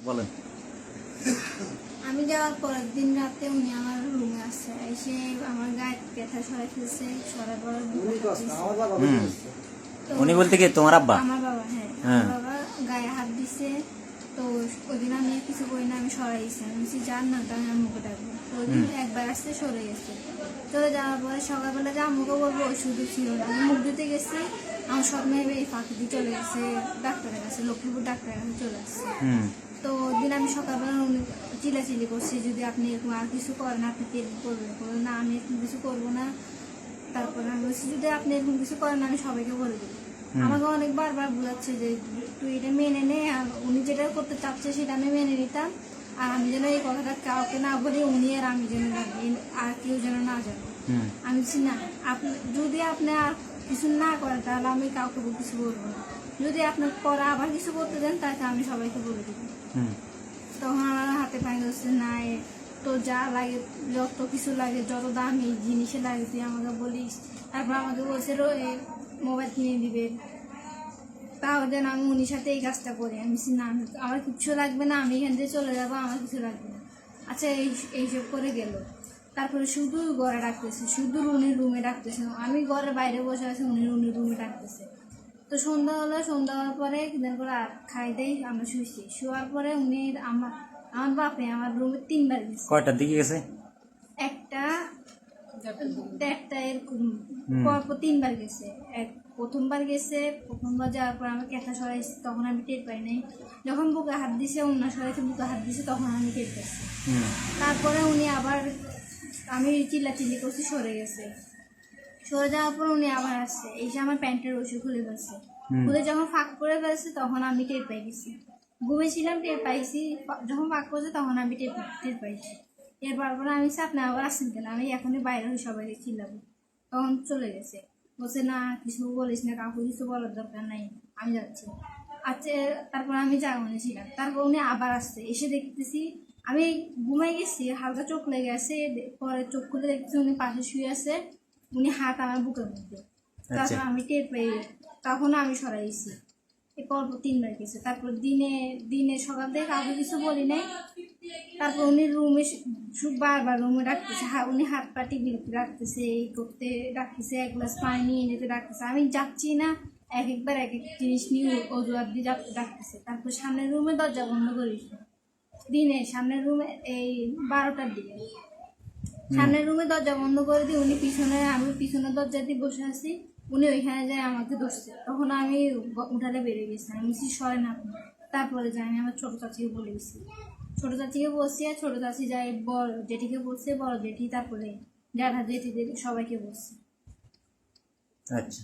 বলেন। আমি যাওয়ার পরের দিন রাতে উনি আমার রুমে আসছে, এসে আমার গায়ে ব্যথা সরাই ফেলছে, সরার পর উনি বলতে কি তোমার আব্বা? আমার বাবা। হ্যাঁ, আমার বাবা গায়ে হাত দিছে। তো ওই দিন আমি কিছু করি না, আমি সরাই দিচ্ছি। আমি বলছি যার না, তো আমি আম্মুকে ডাকবো। তো ওই দিন একবার আসতে সরে গেছে। চলে যাওয়ার পরে সকালবেলা যে আম্মুকে বলবো ওই সুযোগ ছিল না। আমি মুখ ধুতে গেছি, আমার সব মেয়ে এই ফাঁকি দিয়ে চলে গেছে ডাক্তারের কাছে, লক্ষ্মীপুর ডাক্তারের কাছে চলে আসছে। তো দিন আমি সকালবেলা চিলাচিলি করছি, যদি আপনি এরকম আর কিছু করেন আপনি এরকম করবেন। না, আমি এরকম কিছু করবো না। তারপরে আমি বলছি যদি আপনি এরকম কিছু করেন আমি সবাইকে বলে দেবো। আমাকে অনেক বারবার বোঝাচ্ছে যে তুই এটা মেনে নে, আর উনি যেটা করতে চাচ্ছে সেটা আমি মেনে নিতাম, আর আমি যেন এই কথাটা কাউকে না বলি, উনি আর আমি যেন আর কেউ যেন না জানে। আমি বলছি না, আপনি যদি আপনি আর কিছু না করেন তাহলে আমি কাউকে কিছু বলবো না। যদি আপনার পরে আবার কিছু করতে দেন তাহলে আমি সবাইকে বলে দেবো। তখন আমার হাতে পানি ধরছে, না তো যা লাগে, যত কিছু লাগে, যত দামি জিনিসে লাগে তুই আমাকে বলিস। তারপর আমাকে বলছে মোবাইল কিনে দিবে, তাও যেন আমি উনির সাথে এই কাজটা করি। আমি বলছি না, আমার কিচ্ছু লাগবে না, আমি এখান থেকে চলে যাবো, আমার কিছু লাগবে না। আচ্ছা, এইসব করে গেল। তারপরে শুধু ঘরে ডাকতেছে, শুধু উনির রুমে ডাকতেছে। আমি ঘরের বাইরে বসে আছি, উনির রুমে ডাকতেছে। তো সন্ধ্যা হলো, সন্ধ্যা হওয়ার পরে কিনা করে খাই দেই, আমরা শুয়েছি। শোয়ার পরে উনি আমার বাপে আমার রুমে 3 বার গেছে। কয়টার দিকে গেছে? একটা এরকম পরপর 3 বার গেছে। প্রথমবার গেছে, প্রথমবার যাওয়ার পর আমার ক্যাথা সরাইছে, তখন আমি টের পাই নাই। যখন বুকে হাত দিছে, অন্য সরাইছে, বুকে হাত দিছে, তখন আমি টের পাইছি। তারপরে উনি আবার, আমি চিল্লাচিল্লি করছি, সরে গেছে। সরে যাওয়ার পর উনি আবার আসছে, এসে আমার প্যান্টের রশি খুলে ফেলছে। খুলে যখন ফাঁক করে ফেলছে তখন আমি টের পাই গেছি। ঘুমেছিলাম, টের পাইছি। যখন ফাঁক করছে তখন আমি টের পাইছি। এরপর আমি আপনি আবার আসছেন কেন, আমি এখনই বাইরে হয়ে সবাইকে চিল্লাবো। তখন চলে গেছে, বলছে না কিছু বলিস না, কাউকে কিছু বলার দরকার নাই, আমি যাচ্ছি। আচ্ছা, তারপর আমি জাগনে ছিলাম। তারপর উনি আবার আসছে, এসে দেখতেছি আমি ঘুমাই গেছি, হালকা চোখ লেগে আছে। পরে চোখ খুলে দেখতেছি উনি পাশে শুয়ে আছে, উনি হাত আমার বুকের মধ্যে। তারপর আমি টের পেয়ে, তখন আমি সরাইছি। এরপর 3 বার গেছে। তারপর দিনে সকাল থেকে কাউকে কিছু বলি নাই। তারপর উনি রুমে বারবার রুমে ডাকতেছে, উনি হাত পা টিপে রাখতেছে, এই করতে ডাকতেছে, 1 গ্লাস পানি নিয়ে যেতে ডাকতেছে। আমি যাচ্ছি না, একবার এক জিনিস নিয়ে অজুহাত দিয়ে ডাকতেছে। তারপর সামনের রুমে দরজা বন্ধ করিস দিনে, সামনের রুমে এই 12টার দিকে সামনের রুমে দরজা বন্ধ করে দিই। উনি আমি পিছনের দরজা দিয়ে বসে আছি, উনি ওইখানে যায় আমাকে ধরছে। তখন আমি উঠালে বেরিয়ে গেছি, আমি বলছি সরে না আপনি। তারপরে যাই আমি আমার ছোটো চাচিকে বলে গেছি, ছোটো চাচিকে বলছি, আর ছোটো চাচি যাই বড় জেঠিকে বলছে, বড় জেঠি, তারপরে জ্যাঠা জেঠিদের সবাইকে বলছি। আচ্ছা।